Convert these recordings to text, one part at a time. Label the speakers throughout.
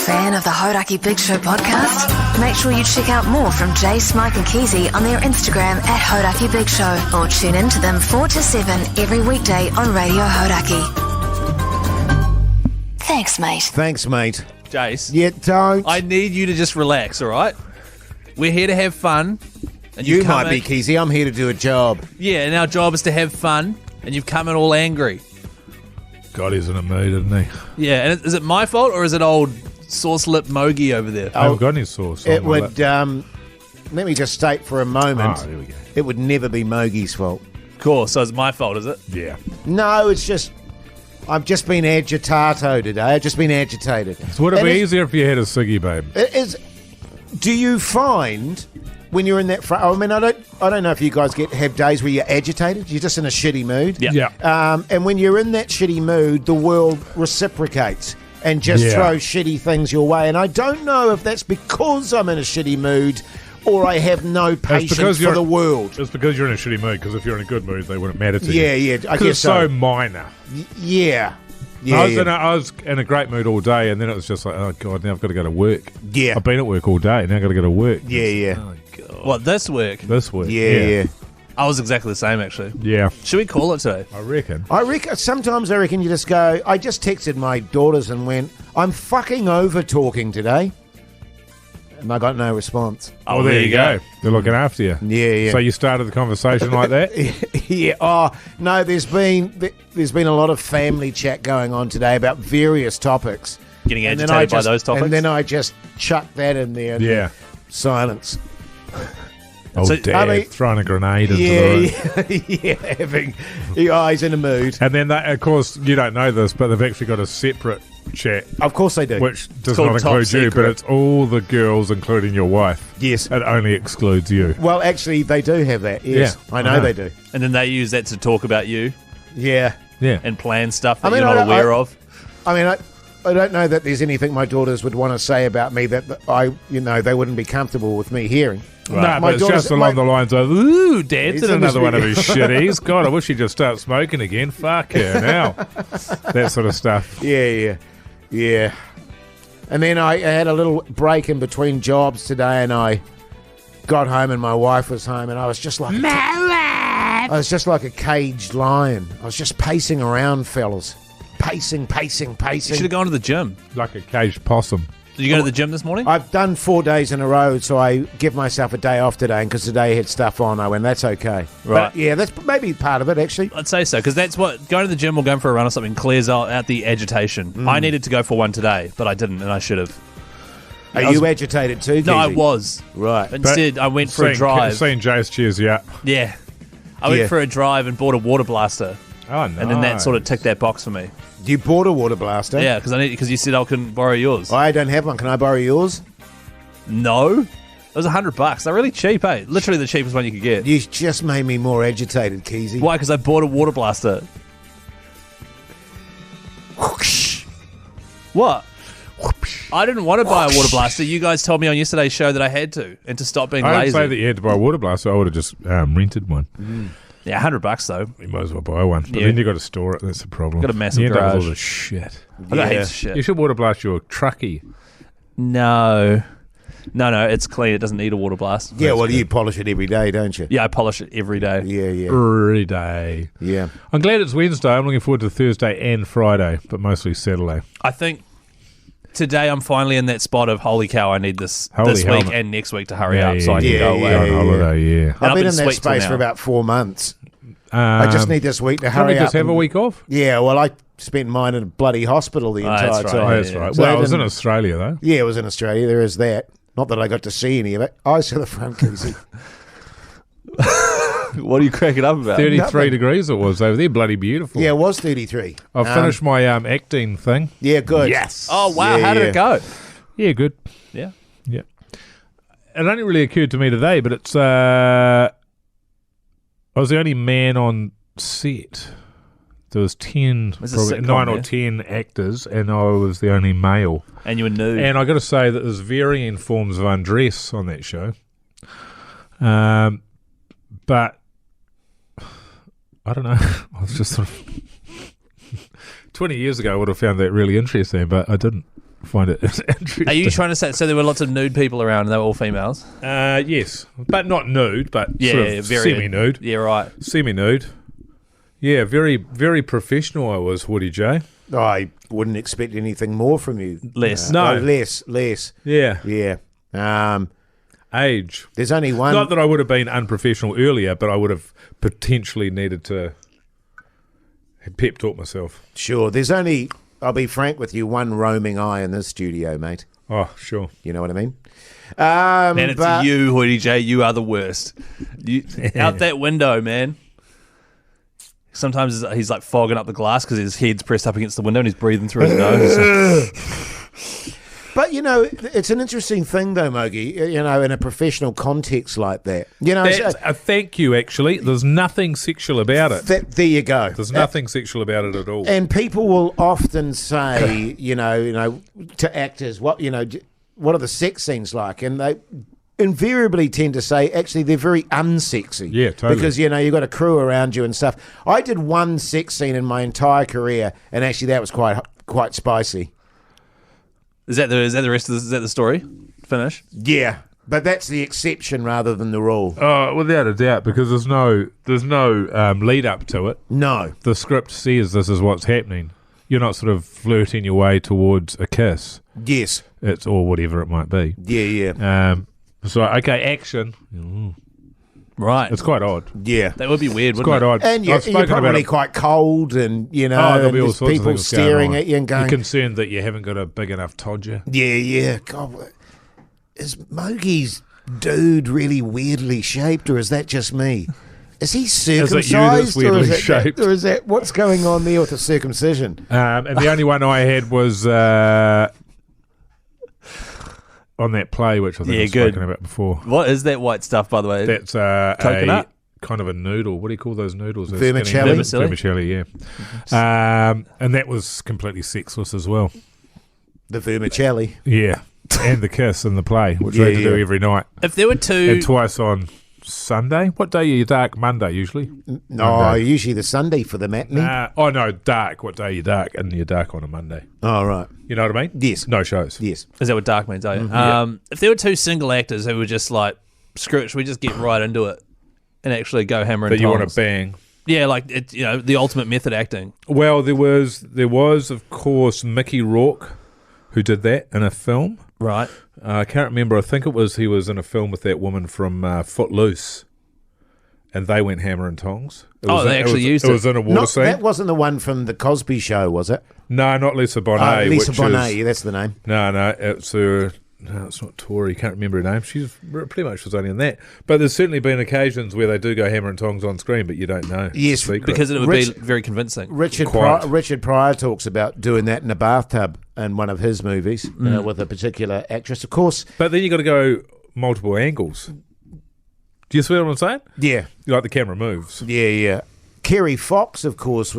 Speaker 1: Fan of the Hauraki Big Show podcast? Make sure you check out more from Jase, Mike and Keyzie on their Instagram at Hauraki Big Show, or tune in to them 4 to 7 every weekday on Radio Hauraki. Thanks, mate.
Speaker 2: Thanks, mate.
Speaker 3: Jase.
Speaker 2: Yeah, don't.
Speaker 3: I need you to just relax, all right? We're here to have fun. And
Speaker 2: You
Speaker 3: you've come
Speaker 2: might be,
Speaker 3: in-
Speaker 2: Keyzie. I'm here to do a job.
Speaker 3: Yeah, and our job is to have fun, and you've come in all angry.
Speaker 4: God, he's in a mood, isn't he?
Speaker 3: Yeah, and is it my fault, or is it old sauce lip Mogi over there?
Speaker 4: I haven't got any sauce.
Speaker 2: It
Speaker 4: on my
Speaker 2: would,
Speaker 4: lip.
Speaker 2: let me just state for a moment,
Speaker 4: There we go.
Speaker 2: it would never be Mogi's fault.
Speaker 3: Cool, so it's my fault, is it?
Speaker 4: Yeah.
Speaker 2: No, it's just, I've just been agitato today. I've just been agitated.
Speaker 4: So would it
Speaker 2: And
Speaker 4: be
Speaker 2: it's-
Speaker 4: easier if you had a ciggy, babe?
Speaker 2: It is. Do you find when you're in that? I mean, I don't know if you guys have days where you're agitated. You're just in a shitty mood.
Speaker 3: Yeah.
Speaker 2: And when you're in that shitty mood, the world reciprocates and just
Speaker 4: Yeah.
Speaker 2: throws shitty things your way. And I don't know if that's because I'm in a shitty mood or I have no patience for the world.
Speaker 4: It's because you're in a shitty mood, because if you're in a good mood, they wouldn't matter to you.
Speaker 2: Yeah, I
Speaker 4: 'Cause
Speaker 2: guess
Speaker 4: it's so
Speaker 2: so.
Speaker 4: minor.
Speaker 2: Yeah.
Speaker 4: I was in a great mood all day, and then it was just like, oh, God, now I've got to go to work.
Speaker 2: Yeah.
Speaker 4: I've been at work all day, now I've got to go to work.
Speaker 2: Yeah.
Speaker 4: Oh, God.
Speaker 3: What, this work?
Speaker 4: This week.
Speaker 2: Yeah.
Speaker 3: I was exactly the same, actually.
Speaker 4: Yeah.
Speaker 3: Should we call it today?
Speaker 4: I reckon.
Speaker 2: Sometimes I reckon you just go, I just texted my daughters and went, I'm fucking over talking today. And I got no response.
Speaker 3: Oh,
Speaker 4: Well, there you go. They're looking after you.
Speaker 2: Yeah.
Speaker 4: So you started the conversation like that?
Speaker 2: Yeah. Oh no, there's been a lot of family chat going on today about various topics.
Speaker 3: Getting
Speaker 2: And then
Speaker 3: agitated by
Speaker 2: I just-
Speaker 3: those topics?
Speaker 2: And then I just chucked that in there. And
Speaker 4: Yeah.
Speaker 2: Silence.
Speaker 4: Oh,
Speaker 3: So-
Speaker 4: Dad,
Speaker 2: I mean-
Speaker 4: throwing a grenade into the room.
Speaker 2: Yeah. Having your eyes in a mood.
Speaker 4: And then, of course, you don't know this, but they've actually got a separate chat,
Speaker 2: Of course they do.
Speaker 4: which does
Speaker 3: called
Speaker 4: not
Speaker 3: Top
Speaker 4: include you,
Speaker 3: Secret.
Speaker 4: but it's all the girls, including your wife.
Speaker 2: Yes.
Speaker 4: It only excludes you.
Speaker 2: Well, actually, they do have that. Yes,
Speaker 4: Yeah,
Speaker 2: I know
Speaker 4: I know.
Speaker 2: they do.
Speaker 3: And then they use that to talk about you
Speaker 2: Yeah.
Speaker 4: Yeah.
Speaker 3: and plan stuff that
Speaker 2: I mean,
Speaker 3: you're
Speaker 2: I
Speaker 3: not
Speaker 2: don't-
Speaker 3: aware of.
Speaker 2: I mean, I don't know that there's anything my daughters would want to say about me that they wouldn't be comfortable with me hearing.
Speaker 4: No,
Speaker 2: My
Speaker 4: but it's
Speaker 2: daughters-
Speaker 4: just along the lines of, ooh, Dad
Speaker 2: He's
Speaker 4: did
Speaker 2: in
Speaker 4: another
Speaker 2: this
Speaker 4: one of
Speaker 2: video.
Speaker 4: his shitties. God, I wish he'd just start smoking again. Fuck her now. That sort of stuff.
Speaker 2: Yeah. And then I had a little break in between jobs today, and I got home, and my wife was home, and I was just like I was just like a caged lion. I was just pacing around, fellas, pacing.
Speaker 3: You should have gone to the gym.
Speaker 4: Like a caged possum.
Speaker 3: Did you go to the gym this morning?
Speaker 2: I've done 4 days in a row, so I give myself a day off today, and because today had stuff on, I went, that's okay.
Speaker 3: Right.
Speaker 2: But yeah, that's maybe part of it, actually.
Speaker 3: I'd say so, because that's what going to the gym or going for a run or something clears out the agitation. I needed to go for one today, but I didn't, and I should have.
Speaker 2: Are you agitated too,
Speaker 3: No, I
Speaker 2: Keyzie?
Speaker 3: was.
Speaker 2: Right.
Speaker 3: Instead, I went for a drive.
Speaker 4: Seeing Jase cheers you up.
Speaker 3: Yeah. I went
Speaker 2: Yeah.
Speaker 3: for a drive and bought a water blaster,
Speaker 4: Oh, no.
Speaker 3: and then that sort of ticked that box for me.
Speaker 2: You bought a water blaster?
Speaker 3: Yeah, because you said I couldn't borrow yours.
Speaker 2: I don't have one. Can I borrow yours?
Speaker 3: No. It was $100. They're really cheap, eh? Literally the cheapest one you could get.
Speaker 2: You just made me more agitated, Keyzie.
Speaker 3: Why? Because I bought a water blaster.
Speaker 2: Whoosh.
Speaker 3: What? I didn't want to buy a water blaster. You guys told me on yesterday's show that I had to, and to stop being
Speaker 4: I didn't
Speaker 3: lazy.
Speaker 4: say that you had to buy a water blaster. I would have just rented one.
Speaker 3: Yeah, $100 though.
Speaker 4: You might as well buy one. But
Speaker 3: Yeah.
Speaker 4: then you got to store it. That's the problem.
Speaker 3: Got a massive
Speaker 4: you end up with
Speaker 3: garage.
Speaker 4: all the shit.
Speaker 3: I got
Speaker 2: Yeah.
Speaker 3: heaps of shit.
Speaker 4: You should water blast your truckie.
Speaker 3: No, it's clean. It doesn't need a water blast.
Speaker 2: Yeah, well, you polish it every day, don't you?
Speaker 3: Yeah, I polish it every day.
Speaker 2: Yeah.
Speaker 4: Every day.
Speaker 2: Yeah.
Speaker 4: I'm glad it's Wednesday. I'm looking forward to Thursday and Friday, but mostly Saturday.
Speaker 3: I think today I'm finally in that spot of holy cow, I need this
Speaker 4: Holy
Speaker 3: this
Speaker 4: helmet.
Speaker 3: week and next week to hurry up so I can
Speaker 2: yeah,
Speaker 3: go
Speaker 2: yeah,
Speaker 3: away.
Speaker 4: On
Speaker 2: yeah.
Speaker 4: holiday, yeah.
Speaker 3: And
Speaker 2: I've
Speaker 3: I've
Speaker 2: been
Speaker 3: been
Speaker 2: in that
Speaker 3: sweet till
Speaker 2: space for
Speaker 3: now.
Speaker 2: about 4 months. I just need this week to
Speaker 4: Can't we
Speaker 2: hurry up.
Speaker 4: just have a week off?
Speaker 2: Yeah, well, I spent mine in a bloody hospital the
Speaker 3: Oh,
Speaker 2: entire
Speaker 3: that's right.
Speaker 2: time.
Speaker 3: Oh,
Speaker 4: That's right.
Speaker 2: So
Speaker 4: Well,
Speaker 2: I
Speaker 4: I was in
Speaker 2: didn't-
Speaker 4: Australia, though.
Speaker 2: Yeah, it was in Australia. There is that. Not that I got to see any of it. Eyes to the front, Keyzie.
Speaker 3: What are you cracking up about?
Speaker 4: 33
Speaker 2: Nothing.
Speaker 4: degrees it was over there. Bloody beautiful.
Speaker 2: Yeah, it was 33.
Speaker 4: I've finished my acting thing.
Speaker 2: Yeah, good.
Speaker 4: Yes.
Speaker 3: Oh wow,
Speaker 2: Yeah,
Speaker 3: how did
Speaker 2: yeah.
Speaker 3: it go?
Speaker 4: Yeah, good.
Speaker 3: Yeah.
Speaker 4: Yeah. It only really occurred to me today, but it's I was the only man on set. There was 10,
Speaker 3: It's a
Speaker 4: probably
Speaker 3: sitcom,
Speaker 4: 9 or
Speaker 3: yeah.
Speaker 4: 10 actors, and I was the only male.
Speaker 3: And you were nude.
Speaker 4: And I got to say that there's varying forms of undress on that show. But I don't know. I was just sort of 20 years ago I would have found that really interesting, but I didn't. find it interesting.
Speaker 3: Are you trying to say, so there were lots of nude people around and they were all females?
Speaker 4: Yes, but not nude, but sort of
Speaker 3: very
Speaker 4: semi-nude.
Speaker 3: Yeah, right.
Speaker 4: Semi-nude. Yeah, very, very professional I was, Woody J.
Speaker 2: I wouldn't expect anything more from you.
Speaker 3: Less.
Speaker 4: No.
Speaker 2: Less.
Speaker 4: Yeah.
Speaker 2: Yeah.
Speaker 4: Age.
Speaker 2: There's only one.
Speaker 4: Not that I would have been unprofessional earlier, but I would have potentially needed to pep talk myself.
Speaker 2: Sure. There's only, I'll be frank with you, one roaming eye in this studio, mate.
Speaker 4: Oh, sure.
Speaker 2: You know what I mean?
Speaker 3: Man, it's you, Hoodie J. You are the worst. Out that window, man. Sometimes he's like fogging up the glass because his head's pressed up against the window and he's breathing through his nose.
Speaker 2: But, you know, it's an interesting thing, though, Mogi, you know, in a professional context like that. You know,
Speaker 4: thank you, actually. There's nothing sexual about it.
Speaker 2: There you go.
Speaker 4: There's nothing sexual about it at all.
Speaker 2: And people will often say, you know, to actors, what are the sex scenes like? And they invariably tend to say, actually, they're very unsexy.
Speaker 4: Yeah, totally.
Speaker 2: Because, you know, you've got a crew around you and stuff. I did one sex scene in my entire career, and actually that was quite spicy.
Speaker 3: Is that the rest of is that the story? Finish?
Speaker 2: Yeah, but that's the exception rather than the rule.
Speaker 4: Oh, without a doubt, because there's no lead up to it.
Speaker 2: No.
Speaker 4: The script says this is what's happening. You're not sort of flirting your way towards a kiss.
Speaker 2: Yes.
Speaker 4: It's or whatever it might be.
Speaker 2: Yeah.
Speaker 4: So okay, action.
Speaker 3: Right.
Speaker 4: It's quite odd.
Speaker 2: Yeah.
Speaker 3: That would be weird,
Speaker 4: It's
Speaker 3: wouldn't
Speaker 4: quite
Speaker 3: it?
Speaker 4: odd.
Speaker 2: And you're probably quite cold, and you know,
Speaker 4: there'll be all
Speaker 2: there's
Speaker 4: sorts of
Speaker 2: people
Speaker 4: things
Speaker 2: staring
Speaker 4: going on.
Speaker 2: at you and going,
Speaker 4: You're concerned that you haven't got a big enough todger.
Speaker 2: Yeah. God, is Mogi's dude really weirdly shaped, or is that just me? Is he circumcised,
Speaker 4: weirdly shaped?
Speaker 2: Or is that what's going on there with the circumcision?
Speaker 4: And the only one I had was on that play, which I think I've spoken about before.
Speaker 3: What is that white stuff, by the way?
Speaker 4: That's
Speaker 3: coconut?
Speaker 4: A kind of a noodle. What do you call those noodles? Those
Speaker 2: Vermicelli?
Speaker 4: Vermicelli, yeah. And that was completely sexless as well.
Speaker 2: The vermicelli.
Speaker 4: Yeah. And the kiss in the play, which they do every night.
Speaker 3: If there were two...
Speaker 4: And twice on Sunday. What day are you dark? Monday, usually?
Speaker 2: No,
Speaker 4: Monday.
Speaker 2: usually the Sunday for the matinee.
Speaker 4: No, dark. What day are you dark? And you're dark on a Monday.
Speaker 2: Oh, right.
Speaker 4: You know what I mean?
Speaker 2: Yes.
Speaker 4: No shows.
Speaker 2: Yes.
Speaker 3: Is that what dark means, are you? If there were two single actors who were just like, screw it, should we just get right into it and actually go hammer and
Speaker 4: That you want
Speaker 3: tongs?
Speaker 4: to bang.
Speaker 3: Yeah, like, the ultimate method acting.
Speaker 4: Well, there was, of course, Mickey Rourke, who did that in a film.
Speaker 3: Right.
Speaker 4: I can't remember. I think he was in a film with that woman from Footloose. And they went hammer and tongs.
Speaker 3: They actually used it.
Speaker 4: It was in a water scene.
Speaker 2: That wasn't the one from the Cosby Show, was it?
Speaker 4: No, not Lisa Bonet.
Speaker 2: Lisa Bonet, that's the name.
Speaker 4: No, it's not Tori. Can't remember her name. She's pretty much was only in that. But there's certainly been occasions where they do go hammer and tongs on screen, but you don't know.
Speaker 2: Yes,
Speaker 3: because it would be very convincing.
Speaker 2: Richard Pryor talks about doing that in a bathtub in one of his movies with a particular actress, of course.
Speaker 4: But then you got to go multiple angles. Do you see what I'm saying?
Speaker 2: Yeah.
Speaker 4: Like the camera moves.
Speaker 2: Yeah. Kerry Fox, of course,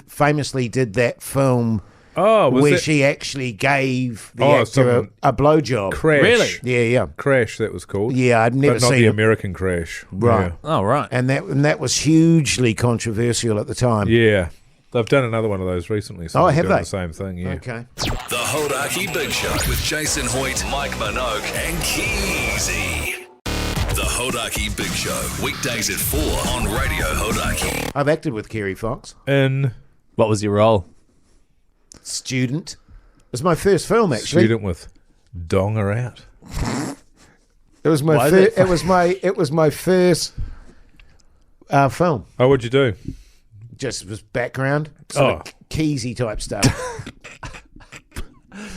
Speaker 2: famously did that film
Speaker 4: where
Speaker 2: she actually gave the actor a blowjob.
Speaker 4: Crash.
Speaker 3: Really?
Speaker 2: Yeah.
Speaker 4: Crash, that was called.
Speaker 2: Yeah, I'd never
Speaker 4: but not
Speaker 2: seen
Speaker 4: the
Speaker 2: it.
Speaker 4: American Crash.
Speaker 2: Right.
Speaker 4: Yeah.
Speaker 3: Oh, right.
Speaker 2: And that was hugely controversial at the time.
Speaker 4: Yeah. They've done another one of those recently. So
Speaker 2: have
Speaker 4: doing
Speaker 2: they?
Speaker 4: The same thing, yeah.
Speaker 2: Okay.
Speaker 5: The Hauraki Big Show with Jason Hoyt, Mike Minogue, and Keyzie. The Hauraki Big Show, weekdays at 4 on Radio Hauraki.
Speaker 2: I've acted with Kerry Fox.
Speaker 4: In
Speaker 3: What was your role?
Speaker 2: Student. It was my first film, actually.
Speaker 4: Student with Donger out.
Speaker 2: It was my it was my first film.
Speaker 4: Oh, what'd you do?
Speaker 2: Just was background, sort of Keyzie type stuff.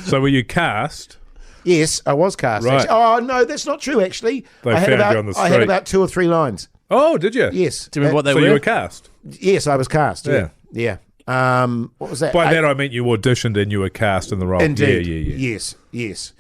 Speaker 4: So were you cast?
Speaker 2: Yes, I was cast.
Speaker 4: Right.
Speaker 2: Actually. Oh no, that's not true. Actually,
Speaker 4: They
Speaker 2: I had
Speaker 4: found
Speaker 2: about
Speaker 4: you on the
Speaker 2: I had
Speaker 4: street.
Speaker 2: about 2 or 3 lines.
Speaker 4: Oh, did you?
Speaker 2: Yes.
Speaker 3: Do you remember what they
Speaker 4: So
Speaker 3: were?
Speaker 4: you were cast?
Speaker 2: Yes, I was cast.
Speaker 4: Yeah.
Speaker 2: Yeah. What was that?
Speaker 4: By that I meant you auditioned and you were cast in the role.
Speaker 2: Indeed.
Speaker 4: Yeah.
Speaker 2: Yes.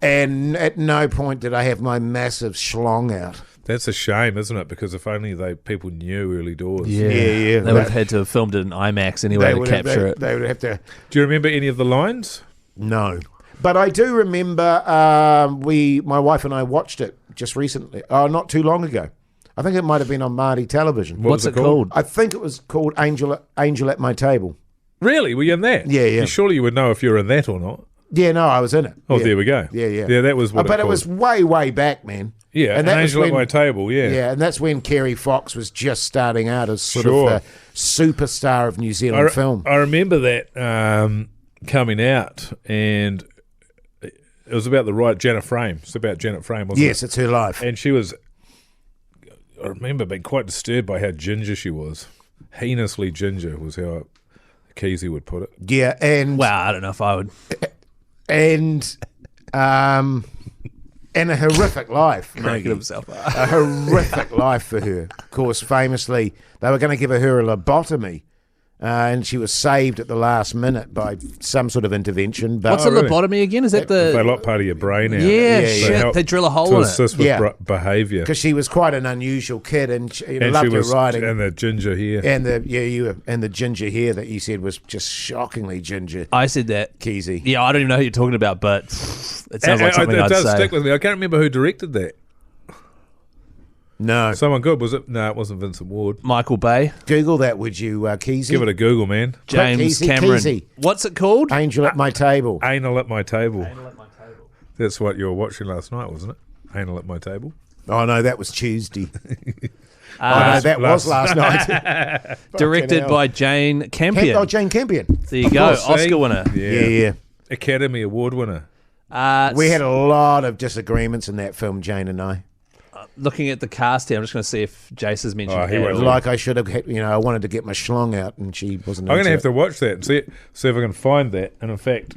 Speaker 2: And at no point did I have my massive schlong out.
Speaker 4: That's a shame, isn't it? Because if only people knew early doors.
Speaker 2: Yeah.
Speaker 3: They would have had to have filmed it in IMAX anyway to capture it.
Speaker 2: They would have to.
Speaker 4: Do you remember any of the lines?
Speaker 2: No. But I do remember my wife and I watched it just recently. Not too long ago. I think it might have been on Māori television.
Speaker 3: What's it called?
Speaker 2: I think it was called Angel at My Table.
Speaker 4: Really? Were you in that?
Speaker 2: Yeah.
Speaker 4: Surely you would know if you were in that or not.
Speaker 2: Yeah, no, I was in it.
Speaker 4: Oh,
Speaker 2: yeah.
Speaker 4: there we go.
Speaker 2: Yeah.
Speaker 4: Yeah, that was what
Speaker 2: But it
Speaker 4: called.
Speaker 2: was way back, man.
Speaker 4: Yeah,
Speaker 2: and that was
Speaker 4: Angel at
Speaker 2: when-
Speaker 4: My Table, yeah.
Speaker 2: Yeah, and that's when Kerry Fox was just starting out as sort
Speaker 4: Sure.
Speaker 2: of the superstar of New Zealand film.
Speaker 4: I remember that coming out, and it was about Janet Frame. It's about Janet Frame, wasn't it?
Speaker 2: Yes, it's her life.
Speaker 4: And she was, I remember being quite disturbed by how ginger she was. Heinously ginger was how Keyzie would put it.
Speaker 2: Yeah, and
Speaker 3: Wow, I don't know if I would.
Speaker 2: and a horrific life.
Speaker 3: Making himself up.
Speaker 2: A horrific life for her. Of course, famously, they were going to give her a lobotomy, and she was saved at the last minute by some sort of intervention. But
Speaker 3: What's a
Speaker 4: really?
Speaker 3: lobotomy again? Is that
Speaker 4: They
Speaker 3: the...
Speaker 4: lock part of your brain out.
Speaker 3: Yeah,
Speaker 2: Yeah,
Speaker 3: shit.
Speaker 4: help
Speaker 3: They drill a hole
Speaker 4: to
Speaker 3: in it.
Speaker 4: assist with
Speaker 2: Yeah.
Speaker 4: behaviour.
Speaker 2: because she was quite an unusual kid, and she
Speaker 4: And
Speaker 2: loved
Speaker 4: she was,
Speaker 2: her writing.
Speaker 4: and the ginger hair.
Speaker 2: And the ginger hair that you said was just shockingly ginger.
Speaker 3: I said that.
Speaker 2: Keyzie.
Speaker 3: Yeah, I don't even know who you're talking about, but it sounds like
Speaker 4: And
Speaker 3: something
Speaker 4: it
Speaker 3: I'd
Speaker 4: does
Speaker 3: say.
Speaker 4: stick with me. I can't remember who directed that.
Speaker 2: No.
Speaker 4: Someone good, was it? No, it wasn't Vincent Ward.
Speaker 3: Michael Bay,
Speaker 2: Google that, would you, Keyzie?
Speaker 4: Give it a Google, man.
Speaker 3: James
Speaker 2: Keyzie,
Speaker 3: Cameron.
Speaker 2: Keyzie.
Speaker 3: What's it called?
Speaker 2: Angel at My Table.
Speaker 4: Anal at My Table. That's what you were watching last night, wasn't it? Anal at My Table.
Speaker 2: Oh, no, that was Tuesday. No, that was last night.
Speaker 3: Directed
Speaker 2: hell.
Speaker 3: by Jane Campion.
Speaker 2: Oh, Jane Campion.
Speaker 3: There you go,
Speaker 2: course, see?
Speaker 3: Oscar winner.
Speaker 2: Yeah.
Speaker 4: Academy Award winner.
Speaker 2: We had a lot of disagreements in that film, Jane and I.
Speaker 3: Looking at the cast here, I'm just going to see if Jase has mentioned
Speaker 4: Oh, he
Speaker 3: it.
Speaker 4: won't.
Speaker 2: Like I should have, I wanted to get my schlong out, and she wasn't.
Speaker 4: I'm going to
Speaker 2: into
Speaker 4: have
Speaker 2: it.
Speaker 4: to watch that and see if I can find that. And in fact,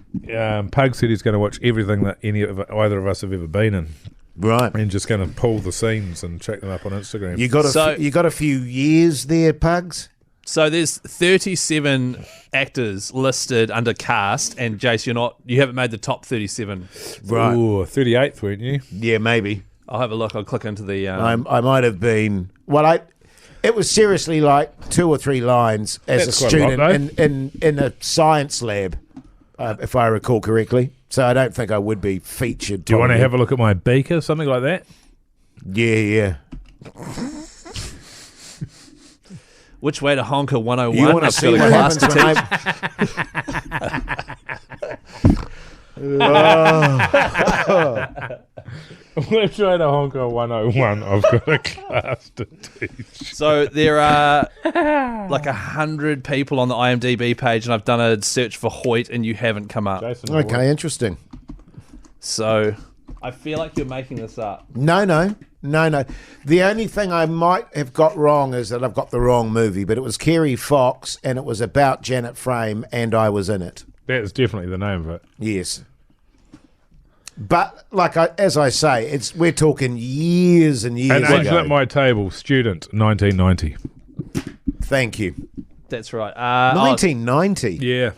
Speaker 4: Pug said he's going to watch everything that either of us have ever been in,
Speaker 2: Right.
Speaker 4: and just going to pull the scenes and check them up on Instagram.
Speaker 2: You got
Speaker 3: So-
Speaker 2: you got a few years there, Pugs.
Speaker 3: So there's 37 actors listed under cast, and Jase, you haven't made the top 37.
Speaker 2: Right.
Speaker 4: Ooh, 38th, weren't you?
Speaker 2: Yeah, maybe.
Speaker 3: I'll have a look. I'll click into the.
Speaker 2: I might have been. Well, it was seriously like 2 or 3 lines as
Speaker 4: That's
Speaker 2: a
Speaker 4: quite a lot,
Speaker 2: student in a science lab, if I recall correctly. So I don't think I would be featured.
Speaker 4: Do you want to have a look at my beaker, something like that?
Speaker 2: Yeah.
Speaker 3: Which way to honker 101?
Speaker 2: You want to
Speaker 3: I've
Speaker 2: see
Speaker 3: got a
Speaker 2: what
Speaker 3: class
Speaker 2: happens
Speaker 3: to
Speaker 2: when
Speaker 3: teach.
Speaker 4: Let's try to honker 101. I've got a class to teach.
Speaker 3: So there are like 100 people on the IMDb page, and I've done a search for Hoyt, and you haven't come up.
Speaker 4: Jason,
Speaker 2: Okay, interesting.
Speaker 3: So I feel like you're making this up.
Speaker 2: No. The only thing I might have got wrong is that I've got the wrong movie, but it was Kerry Fox, and it was about Janet Frame, and I was in it.
Speaker 4: That's definitely the name of it.
Speaker 2: Yes. But as I say, we're talking years and years
Speaker 4: And Angel
Speaker 2: ago.
Speaker 4: at My Table, student, 1990.
Speaker 2: Thank you.
Speaker 3: That's right.
Speaker 2: 1990.
Speaker 4: Yeah.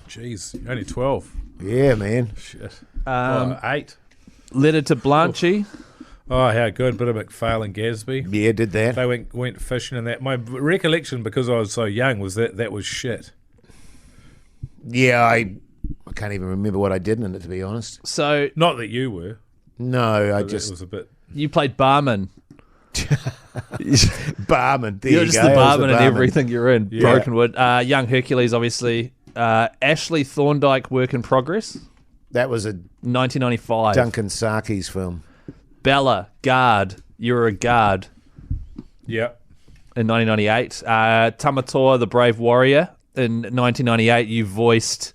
Speaker 4: Jeez, only 12.
Speaker 2: Yeah, man.
Speaker 4: Shit.
Speaker 3: 8.
Speaker 4: 8.
Speaker 3: Letter to Blanchy.
Speaker 4: Oh, how good. Bit of McPhail and Gatsby.
Speaker 2: Yeah, did that.
Speaker 4: They went fishing and that. My recollection, because I was so young, was that was shit.
Speaker 2: Yeah, I can't even remember what I did in it, to be honest.
Speaker 3: So
Speaker 4: Not that you were.
Speaker 2: No, I
Speaker 4: It
Speaker 2: just...
Speaker 4: was a bit...
Speaker 3: you played barman.
Speaker 2: Barman. There
Speaker 3: You're
Speaker 2: you
Speaker 3: just
Speaker 2: go.
Speaker 3: the
Speaker 2: I was
Speaker 3: barman in everything you're in.
Speaker 4: Yeah.
Speaker 3: Brokenwood. Young Hercules, obviously. Ashley Thorndike, Work in Progress.
Speaker 2: That was a
Speaker 3: 1995.
Speaker 2: Duncan Sarkis film.
Speaker 3: Bella, Guard. You're a guard
Speaker 4: Yeah.
Speaker 3: in 1998. Tamatoa, the Brave Warrior. In 1998, you voiced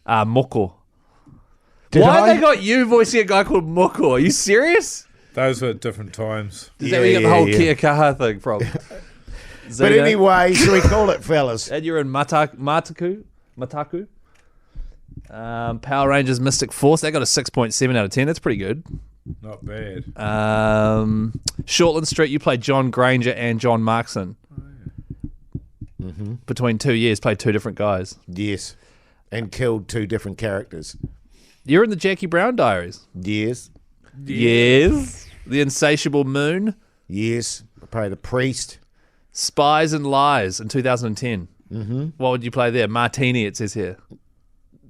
Speaker 3: Moko. Why
Speaker 2: I?
Speaker 3: have they got you voicing a guy called Moko? Are you serious?
Speaker 4: Those were different times.
Speaker 3: Is that where you got the whole
Speaker 2: Yeah.
Speaker 3: Kia Kaha thing from?
Speaker 2: But
Speaker 3: Zuna?
Speaker 2: anyway, shall we call it, fellas?
Speaker 3: And you're in Mataku. Power Rangers Mystic Force. They got a 6.7 out of 10. That's pretty good.
Speaker 4: Not bad.
Speaker 3: Shortland Street, you played John Granger and John Markson. Between 2 years, played 2 different guys.
Speaker 2: Yes. And killed 2 different characters.
Speaker 3: You're in the Jackie Brown Diaries.
Speaker 2: Yes.
Speaker 3: Yes. The Insatiable Moon.
Speaker 2: Yes. I played a priest.
Speaker 3: Spies and Lies in 2010. Mm-hmm. What would you play there? Martini, it says here.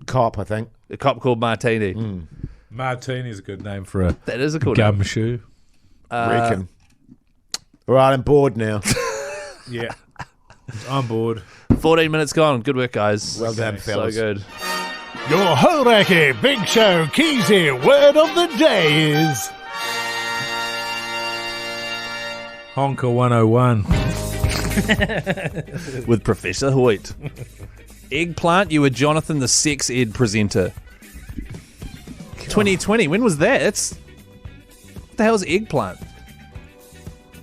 Speaker 2: Cop, I think.
Speaker 3: A cop called Martini.
Speaker 4: Martini's a good name for a
Speaker 3: That is a cool name.
Speaker 4: gumshoe.
Speaker 2: Reckon. All right, I'm bored now.
Speaker 4: Yeah. I'm bored.
Speaker 3: 14 minutes gone. Good work, guys.
Speaker 2: Well done,
Speaker 3: So
Speaker 2: fellas.
Speaker 3: good.
Speaker 4: Your Hauraki Big Show Keyzie word of the day is Honker 101.
Speaker 3: With Professor Hoyt. Eggplant, you were Jonathan the sex ed presenter. 2020, when was that? What the hell's Eggplant?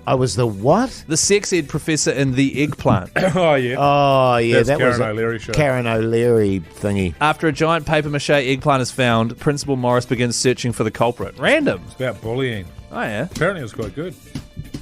Speaker 2: I was the what?
Speaker 3: The sex ed professor in The Eggplant.
Speaker 4: Oh, yeah.
Speaker 2: Oh, yeah,
Speaker 4: That's
Speaker 2: that
Speaker 4: Karen
Speaker 2: was
Speaker 4: O'Leary show.
Speaker 2: Karen O'Leary thingy.
Speaker 3: After a giant papier-mâché eggplant is found, Principal Morris begins searching for the culprit. Random.
Speaker 4: It's about bullying.
Speaker 3: Oh, yeah.
Speaker 4: Apparently it was quite good.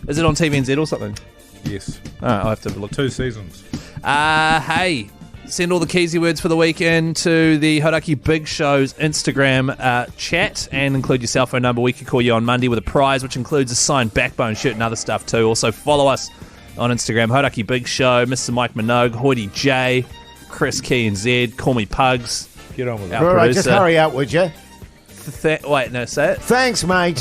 Speaker 3: Is it on TVNZ or something?
Speaker 4: Yes.
Speaker 3: All right, I'll have to have a look.
Speaker 4: 2 seasons.
Speaker 3: Hey, send all the Keyzie words for the weekend to the Hauraki Big Show's Instagram chat and include your cell phone number. We could call you on Monday with a prize, which includes a signed Backbone shirt and other stuff too. Also, follow us on Instagram, Hauraki Big Show, Mr. Mike Minogue, Hoity J, Chris Key and Z, Call Me Pugs.
Speaker 4: Get on with it.
Speaker 3: Our
Speaker 2: All right,
Speaker 3: producer.
Speaker 2: just hurry up, would you?
Speaker 3: Wait, no, say it.
Speaker 2: Thanks, mate.